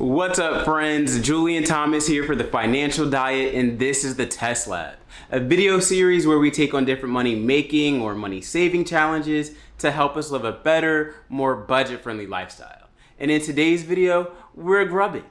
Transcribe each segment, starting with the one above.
What's up, friends? Julian Thomas here for the Financial Diet, and this is the Test Lab, a video series where we take on different money making or money saving challenges to help us live a better, more budget-friendly lifestyle. And in today's video, we're grubbing.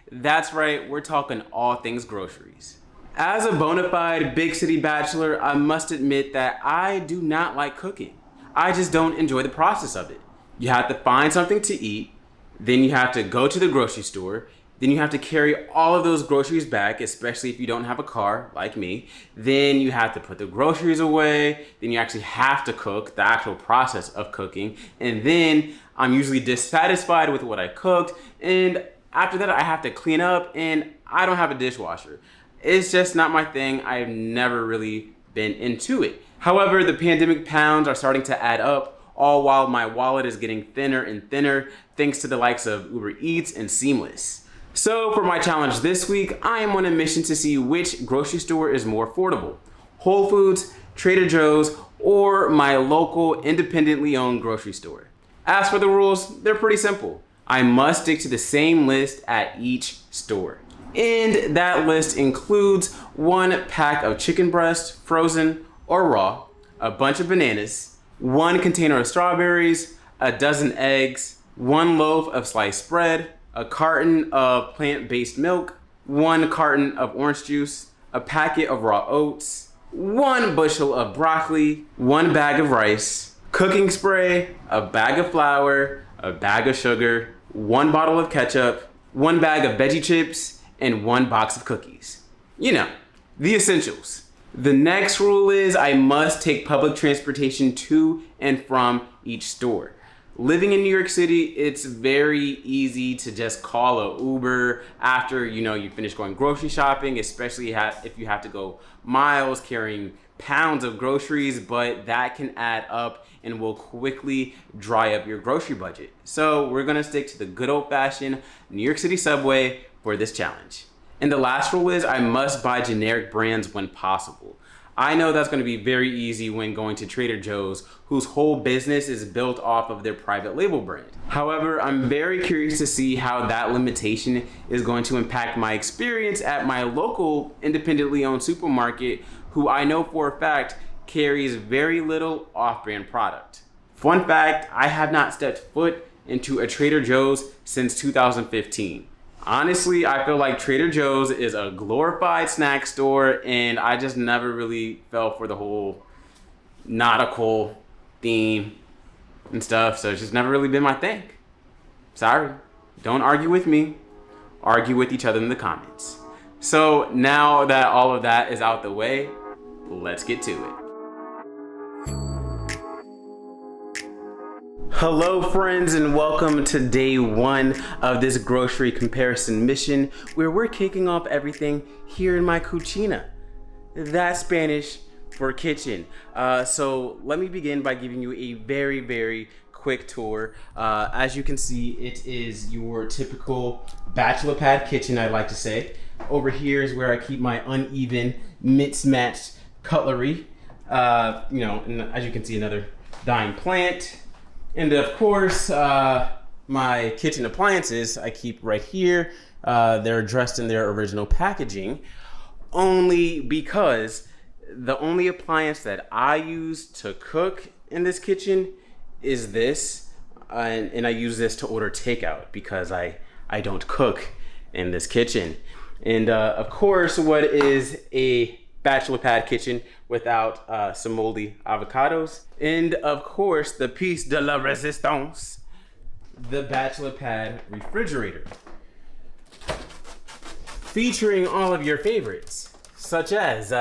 That's right, we're talking all things groceries. As a bona fide big city bachelor, I must admit that I do not like cooking. I just don't enjoy the process of it. You have to find something to eat, then you have to go to the grocery store, then you have to carry all of those groceries back, especially if you don't have a car like me. Then you have to put the groceries away, then you actually have to cook, the actual process of cooking, and then I'm usually dissatisfied with what I cooked, and after that I have to clean up, and I don't have a dishwasher. It's just not my thing. I've never really been into it. However, the pandemic pounds are starting to add up, all while my wallet is getting thinner and thinner thanks to the likes of Uber Eats and Seamless. So for my challenge this week, I am on a mission to see which grocery store is more affordable: Whole Foods, Trader Joe's, or my local independently owned grocery store. As for the rules, they're pretty simple. I must stick to the same list at each store. And that list includes 1 pack of chicken breast, frozen or raw, a bunch of bananas, 1 container of strawberries, a dozen eggs, 1 loaf of sliced bread, a carton of plant-based milk, 1 carton of orange juice, a packet of raw oats, 1 bushel of broccoli, 1 bag of rice, cooking spray, a bag of flour, a bag of sugar, 1 bottle of ketchup, 1 bag of veggie chips, and 1 box of cookies. You know, the essentials. The next rule is I must take public transportation to and from each store. Living in New York City, it's very easy to just call a Uber after you finish going grocery shopping, especially if you have to go miles carrying pounds of groceries, but that can add up and will quickly dry up your grocery budget. So we're gonna stick to the good old-fashioned New York City subway for this challenge. And the last rule is I must buy generic brands when possible. I know that's going to be very easy when going to Trader Joe's, whose whole business is built off of their private label brand. However, I'm very curious to see how that limitation is going to impact my experience at my local independently owned supermarket, who I know for a fact carries very little off-brand product. Fun fact, I have not stepped foot into a Trader Joe's since 2015. Honestly, I feel like Trader Joe's is a glorified snack store, and I just never really fell for the whole nautical theme and stuff, so it's just never really been my thing. Sorry. Don't argue with me. Argue with each other in the comments. So now that all of that is out the way, let's get to it. Hello friends, and welcome to day 1 of this grocery comparison mission, where we're kicking off everything here in my cucina. That's Spanish for kitchen. So let me begin by giving you a very, very quick tour. As you can see, it is your typical bachelor pad kitchen, I'd like to say. Over here is where I keep my uneven, mismatched cutlery. And as you can see, another dying plant. And of course, my kitchen appliances I keep right here. They're dressed in their original packaging, only because the only appliance that I use to cook in this kitchen is this, and I use this to order takeout because I don't cook in this kitchen. And of course, what is a bachelor pad kitchen without some moldy avocados? And of course, the piece de la resistance, the bachelor pad refrigerator, featuring all of your favorites, such as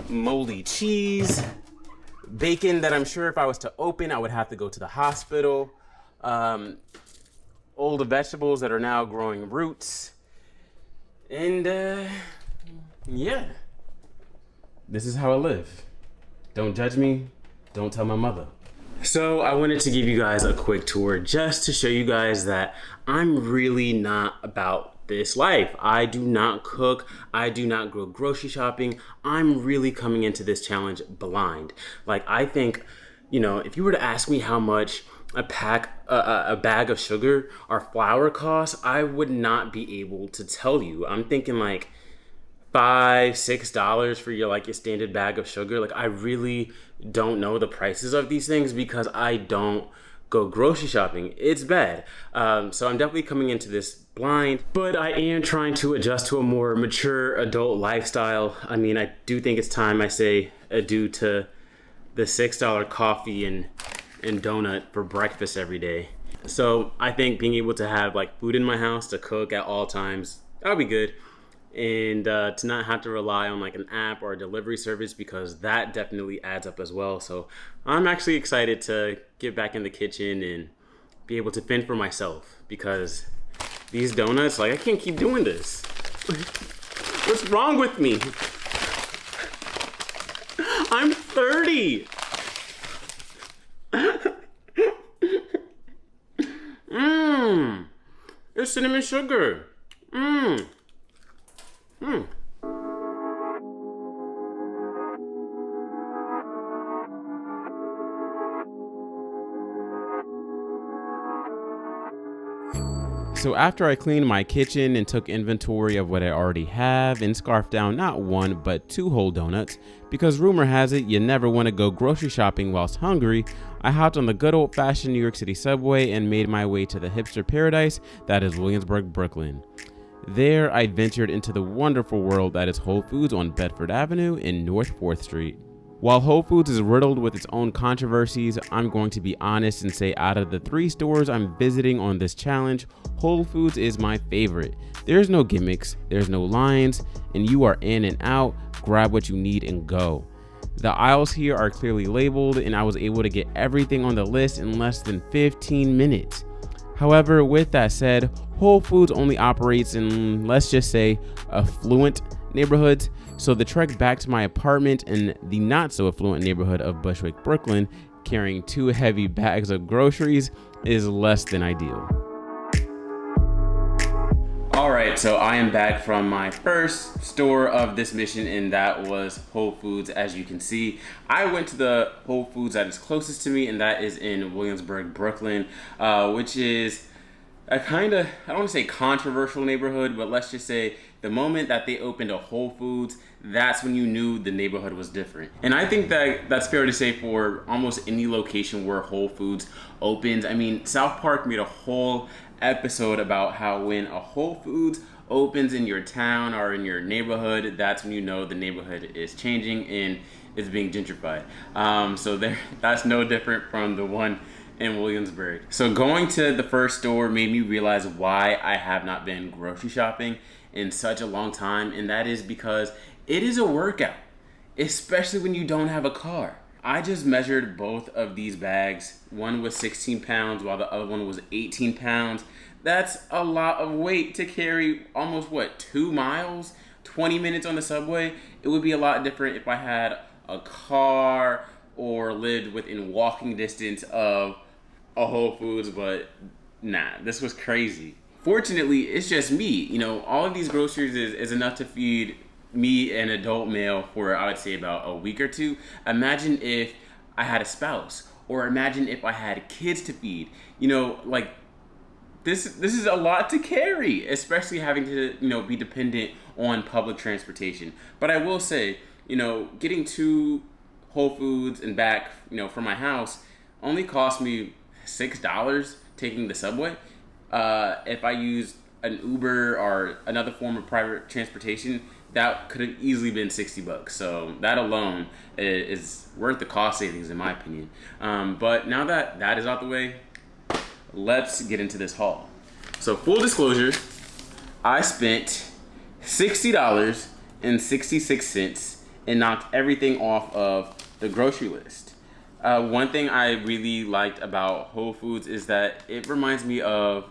moldy cheese, bacon that I'm sure if I was to open, I would have to go to the hospital, old vegetables that are now growing roots, and yeah, this is how I live. Don't judge me, don't tell my mother. So I wanted to give you guys a quick tour just to show you guys that I'm really not about this life. I do not cook, I do not go grocery shopping. I'm really coming into this challenge blind. Like, I think, if you were to ask me how much a bag of sugar or flour costs, I would not be able to tell you. I'm thinking like $5-6 for your standard bag of sugar. Like, I really don't know the prices of these things because I don't go grocery shopping. It's bad. So I'm definitely coming into this blind, but I am trying to adjust to a more mature adult lifestyle. I mean, I do think it's time I say adieu to the $6 coffee and donut for breakfast every day. So I think being able to have like food in my house to cook at all times, that'll be good. And to not have to rely on like an app or a delivery service, because that definitely adds up as well. So I'm actually excited to get back in the kitchen and be able to fend for myself, because these donuts, like, I can't keep doing this. What's wrong with me? I'm 30. It's cinnamon sugar. So after I cleaned my kitchen and took inventory of what I already have and scarfed down not one but 2 whole donuts, because rumor has it you never want to go grocery shopping whilst hungry, I hopped on the good old-fashioned New York City subway and made my way to the hipster paradise that is Williamsburg, Brooklyn. There, I ventured into the wonderful world that is Whole Foods on Bedford Avenue in North 4th Street. While Whole Foods is riddled with its own controversies, I'm going to be honest and say out of the 3 stores I'm visiting on this challenge, Whole Foods is my favorite. There's no gimmicks, there's no lines, and you are in and out, grab what you need and go. The aisles here are clearly labeled, and I was able to get everything on the list in less than 15 minutes. However, with that said, Whole Foods only operates in, let's just say, affluent neighborhoods, so the trek back to my apartment in the not so affluent neighborhood of Bushwick, Brooklyn, carrying 2 heavy bags of groceries is less than ideal. Alright, so I am back from my first store of this mission, and that was Whole Foods. As you can see, I went to the Whole Foods that is closest to me, and that is in Williamsburg, Brooklyn, which is a kind of, I don't want to say controversial neighborhood, but let's just say the moment that they opened a Whole Foods, that's when you knew the neighborhood was different. And I think that that's fair to say for almost any location where Whole Foods opens. I mean, South Park made a whole episode about how when a Whole Foods opens in your town or in your neighborhood, that's when you know the neighborhood is changing and is being gentrified. That's no different from the one in Williamsburg. So going to the first store made me realize why I have not been grocery shopping in such a long time, and that is because it is a workout, especially when you don't have a car. I just measured both of these bags. One was 16 pounds while the other one was 18 pounds. That's a lot of weight to carry almost 2 miles, 20 minutes on the subway. It would be a lot different if I had a car or lived within walking distance of a Whole Foods, but nah, this was crazy. Fortunately, it's just me. You know, all of these groceries is enough to feed me, an adult male, for I would say about a week or 2. Imagine if I had a spouse, or imagine if I had kids to feed. You know, like this is a lot to carry, especially having to, you know, be dependent on public transportation. But I will say, you know, getting to Whole Foods and back, you know, from my house only cost me $6 taking the subway. If I used an Uber or another form of private transportation, that could have easily been $60. So that alone is worth the cost savings, in my opinion. But now that that is out the way, let's get into this haul. So full disclosure, I spent $60.66 and knocked everything off of the grocery list. One thing I really liked about Whole Foods is that it reminds me of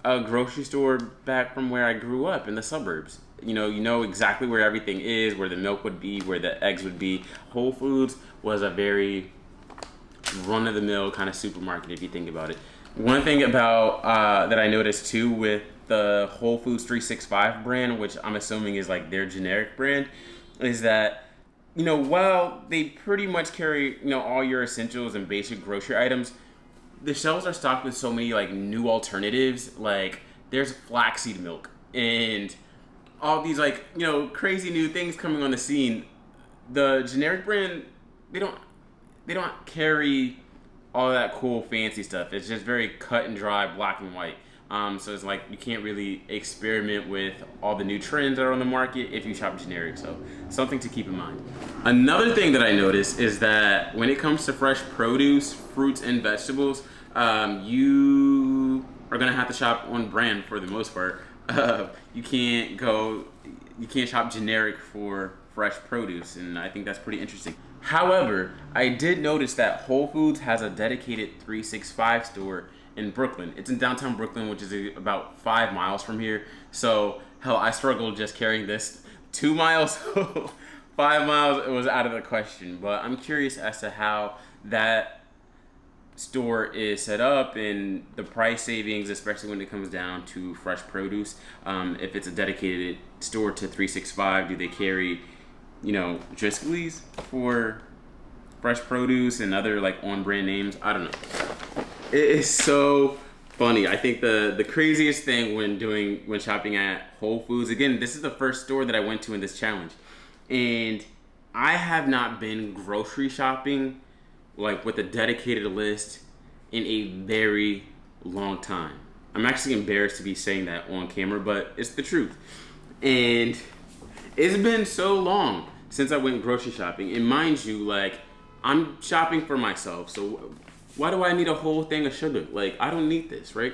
a grocery store back from where I grew up in the suburbs. You know exactly where everything is, where the milk would be, where the eggs would be. Whole Foods was a very run-of-the-mill kind of supermarket, if you think about it. One thing about that I noticed too with the Whole Foods 365 brand, which I'm assuming is like their generic brand, is that, while they pretty much carry, all your essentials and basic grocery items, the shelves are stocked with so many like new alternatives. Like there's flaxseed milk and all these like, you know, crazy new things coming on the scene. The generic brand, they don't carry all that cool fancy stuff. It's just very cut and dry, black and white. So it's like you can't really experiment with all the new trends that are on the market if you shop generic. So something to keep in mind. Another thing that I noticed is that when it comes to fresh produce, fruits, and vegetables, you are gonna have to shop on brand for the most part. You can't shop generic for fresh produce, and I think that's pretty interesting. However, I did notice that Whole Foods has a dedicated 365 store in Brooklyn. It's in downtown Brooklyn, which is about 5 miles from here. So, hell, I struggled just carrying this 2 miles. 5 miles, it was out of the question. But I'm curious as to how that store is set up and the price savings, especially when it comes down to fresh produce. If it's a dedicated store to 365, do they carry, you know, Driscoll's for fresh produce and other like on-brand names? I don't know. It is so funny. I think the craziest thing when shopping at Whole Foods, again, this is the first store that I went to in this challenge, and I have not been grocery shopping like with a dedicated list in a very long time. I'm actually embarrassed to be saying that on camera, but it's the truth. And it's been so long since I went grocery shopping. And mind you, like, I'm shopping for myself, so why do I need a whole thing of sugar? Like, I don't need this, right?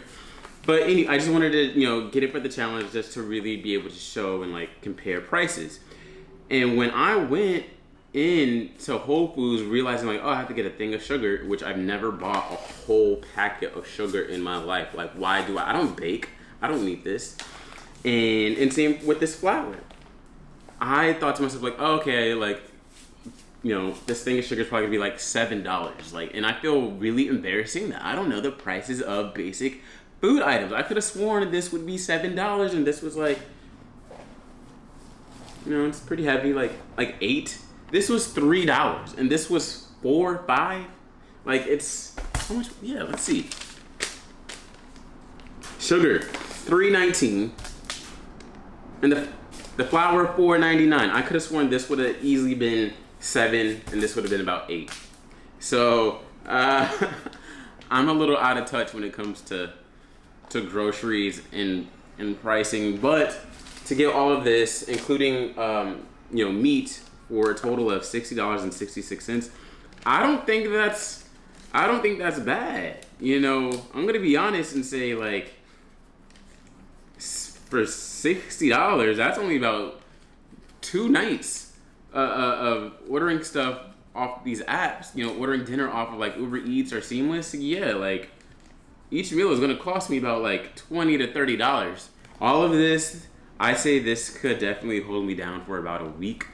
But anyway, I just wanted to, you know, get it for the challenge just to really be able to show and like compare prices. And when I went into Whole Foods realizing like, oh, I have to get a thing of sugar, which I've never bought a whole packet of sugar in my life. Like, why do I don't bake. I don't need this. And same with this flour. I thought to myself like, oh, okay, like, you know, this thing of sugar is probably gonna be like $7. Like, and I feel really embarrassing that I don't know the prices of basic food items. I could have sworn this would be $7 and this was like, you know, it's pretty heavy, like $8. This was $3 and this was $4, $5. Like, it's how much? Yeah, let's see. Sugar, $3.19, and the flour $4.99. I could have sworn this would have easily been $7 and this would have been about $8. So I'm a little out of touch when it comes to groceries and pricing, but to get all of this, including you know, meat, for a total of $60.66, I don't think that's bad. You know, I'm gonna be honest and say like, for $60, that's only about 2 nights of ordering stuff off these apps. You know, ordering dinner off of like Uber Eats or Seamless. Yeah, like each meal is gonna cost me about like $20 to $30. All of this, I say this could definitely hold me down for about a week.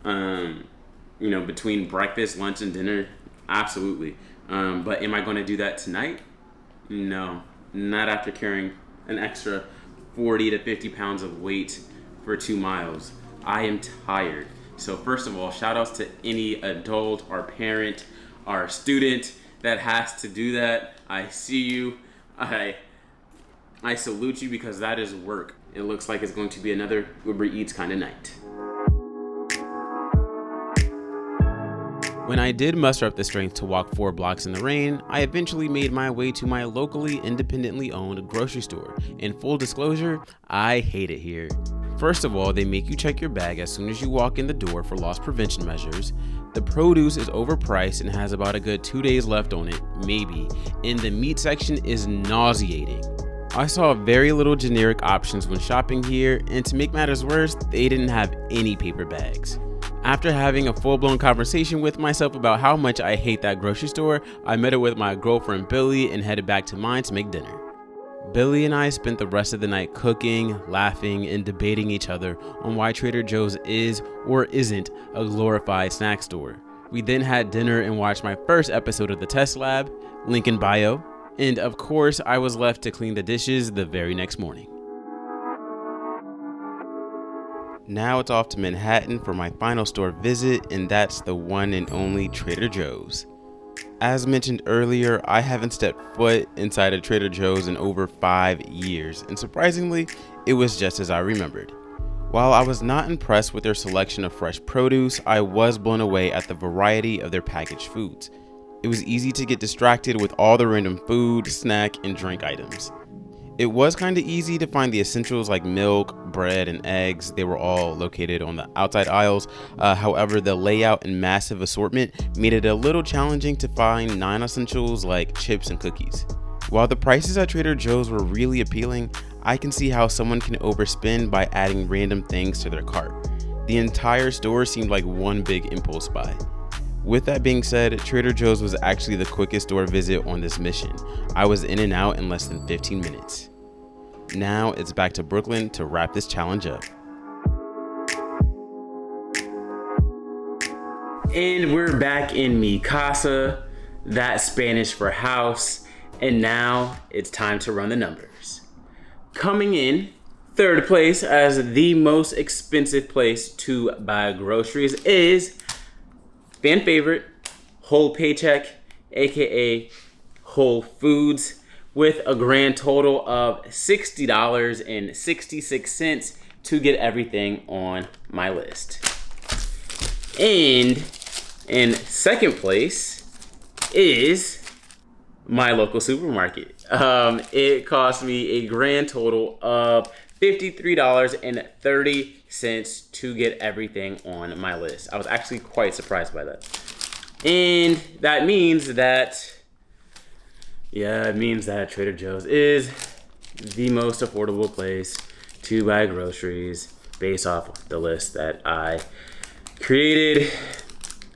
You know, between breakfast, lunch, and dinner, absolutely. But am I going to do that tonight? No, not after carrying an extra 40 to 50 pounds of weight for 2 miles. I am tired. So first of all, shout outs to any adult or parent or student that has to do that. I see you. I salute you, because that is work. It looks like it's going to be another Uber Eats kind of night. When I did muster up the strength to walk 4 blocks in the rain, I eventually made my way to my locally independently owned grocery store. In full disclosure, I hate it here. First of all, they make you check your bag as soon as you walk in the door for loss prevention measures. The produce is overpriced and has about a good 2 days left on it, maybe, and the meat section is nauseating. I saw very little generic options when shopping here, and to make matters worse, they didn't have any paper bags. After having a full-blown conversation with myself about how much I hate that grocery store, I met up with my girlfriend Billy and headed back to mine to make dinner. Billy and I spent the rest of the night cooking, laughing, and debating each other on why Trader Joe's is or isn't a glorified snack store. We then had dinner and watched my first episode of the Test Lab, link in bio, and of course I was left to clean the dishes the very next morning. Now it's off to Manhattan for my final store visit, and that's the one and only Trader Joe's. As mentioned earlier, I haven't stepped foot inside a Trader Joe's in over 5 years, and surprisingly, it was just as I remembered. While I was not impressed with their selection of fresh produce, I was blown away at the variety of their packaged foods. It was easy to get distracted with all the random food, snack, and drink items. It was kind of easy to find the essentials like milk, bread, and eggs. They were all located on the outside aisles. However, the layout and massive assortment made it a little challenging to find non-essentials like chips and cookies. While the prices at Trader Joe's were really appealing, I can see how someone can overspend by adding random things to their cart. The entire store seemed like one big impulse buy. With that being said, Trader Joe's was actually the quickest store visit on this mission. I was in and out in less than 15 minutes. Now it's back to Brooklyn to wrap this challenge up. And we're back in mi casa, that's Spanish for house, and now it's time to run the numbers. Coming in third place as the most expensive place to buy groceries is fan favorite, Whole Paycheck, aka Whole Foods, with a grand total of $60.66 to get everything on my list. And in second place is my local supermarket. It cost me a grand total of $53.30 to get everything on my list. I was actually quite surprised by that. And that means that Trader Joe's is the most affordable place to buy groceries based off the list that I created.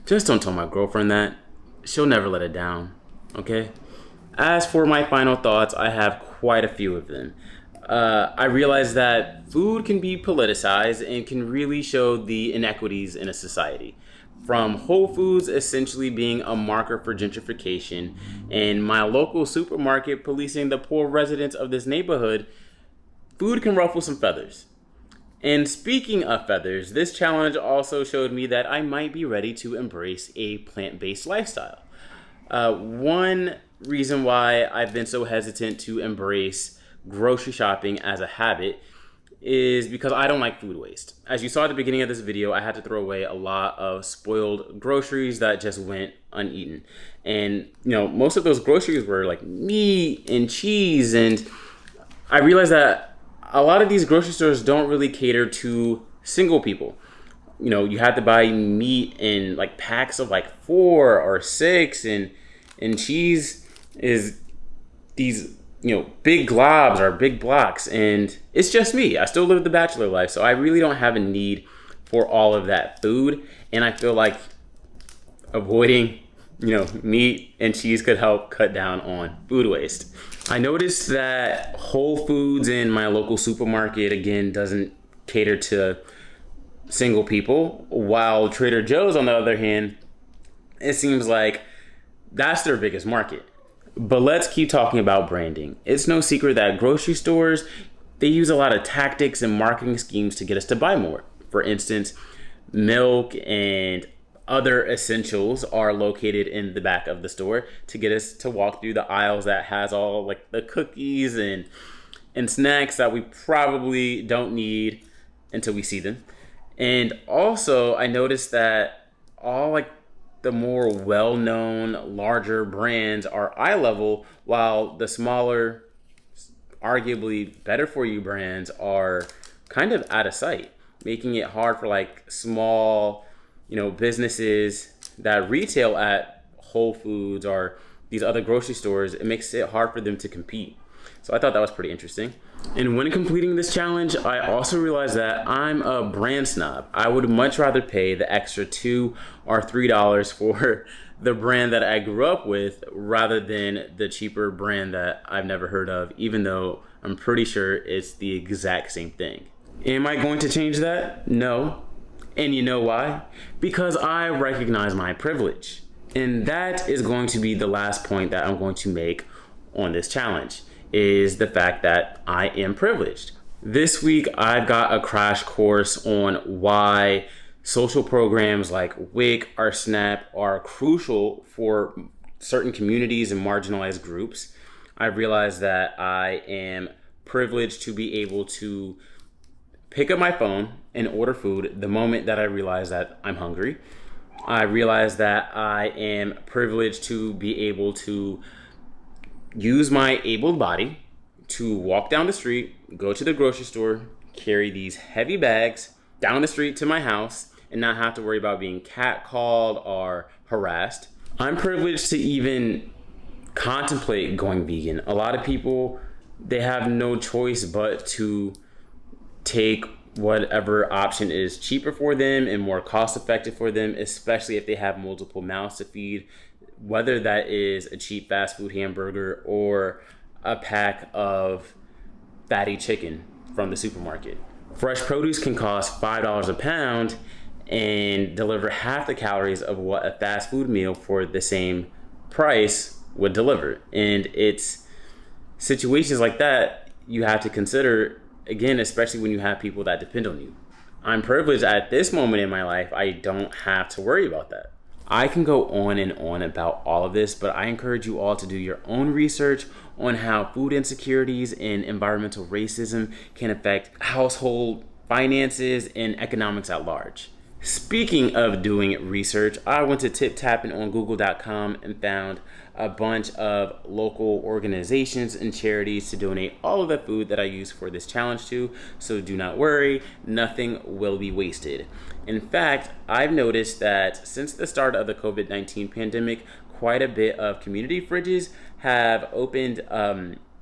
Just don't tell my girlfriend that. She'll never let it down, okay? As for my final thoughts, I have quite a few of them. I realize that food can be politicized and can really show the inequities in a society. From Whole Foods essentially being a marker for gentrification and my local supermarket policing the poor residents of this neighborhood, food can ruffle some feathers. And speaking of feathers, this challenge also showed me that I might be ready to embrace a plant-based lifestyle. One reason why I've been so hesitant to embrace grocery shopping as a habit is because I don't like food waste. As you saw at the beginning of this video, I had to throw away a lot of spoiled groceries that just went uneaten. And, most of those groceries were like meat and cheese. And I realized that a lot of these grocery stores don't really cater to single people. You have to buy meat in like packs of like 4 or 6, and cheese is these big globs or big blocks, and it's just me. I still live the bachelor life, so I really don't have a need for all of that food, and I feel like avoiding, meat and cheese could help cut down on food waste. I noticed that Whole Foods in my local supermarket, again, doesn't cater to single people, while Trader Joe's, on the other hand, it seems like that's their biggest market. But let's keep talking about branding. It's no secret that grocery stores, they use a lot of tactics and marketing schemes to get us to buy more. For instance, milk and other essentials are located in the back of the store to get us to walk through the aisles that has all like the cookies and snacks that we probably don't need until we see them. And also, I noticed that all like the more well-known, larger brands are eye level, while the smaller, arguably better for you brands are kind of out of sight, making it hard for like small, businesses that retail at Whole Foods or these other grocery stores. It makes it hard for them to compete. So I thought that was pretty interesting. And when completing this challenge, I also realized that I'm a brand snob. I would much rather pay the extra $2 or $3 for the brand that I grew up with rather than the cheaper brand that I've never heard of, even though I'm pretty sure it's the exact same thing. Am I going to change that? No. And you know why? Because I recognize my privilege. And that is going to be the last point that I'm going to make on this challenge, is the fact that I am privileged. This week, I've got a crash course on why social programs like WIC or SNAP are crucial for certain communities and marginalized groups. I realized that I am privileged to be able to pick up my phone and order food the moment that I realize that I'm hungry. I realize that I am privileged to be able to use my abled body to walk down the street, go to the grocery store, carry these heavy bags down the street to my house, and not have to worry about being catcalled or harassed. I'm privileged to even contemplate going vegan. A lot of people, they have no choice but to take whatever option is cheaper for them and more cost effective for them, especially if they have multiple mouths to feed, whether that is a cheap fast food hamburger or a pack of fatty chicken from the supermarket. Fresh produce can cost $5 a pound and deliver half the calories of what a fast food meal for the same price would deliver. And it's situations like that you have to consider, again, especially when you have people that depend on you. I'm privileged at this moment in my life, I don't have to worry about that. I can go on and on about all of this, but I encourage you all to do your own research on how food insecurities and environmental racism can affect household finances and economics at large. Speaking of doing research, I went to tip-tapping on google.com and found a bunch of local organizations and charities to donate all of the food that I use for this challenge to, so do not worry, nothing will be wasted. In fact, I've noticed that since the start of the COVID-19 pandemic, quite a bit of community fridges have opened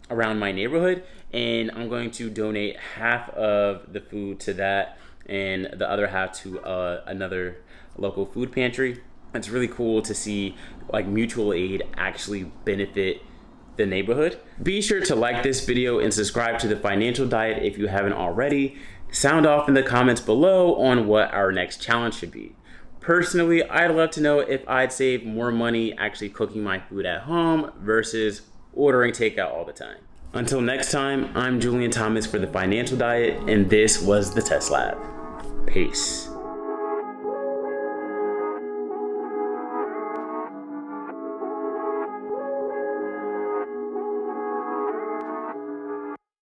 around my neighborhood, and I'm going to donate half of the food to that and the other half to another local food pantry. It's really cool to see like mutual aid actually benefit the neighborhood. Be sure to like this video and subscribe to The Financial Diet if you haven't already. Sound off in the comments below on what our next challenge should be. Personally, I'd love to know if I'd save more money actually cooking my food at home versus ordering takeout all the time. Until next time, I'm Julian Thomas for The Financial Diet, and this was the Test Lab. Peace.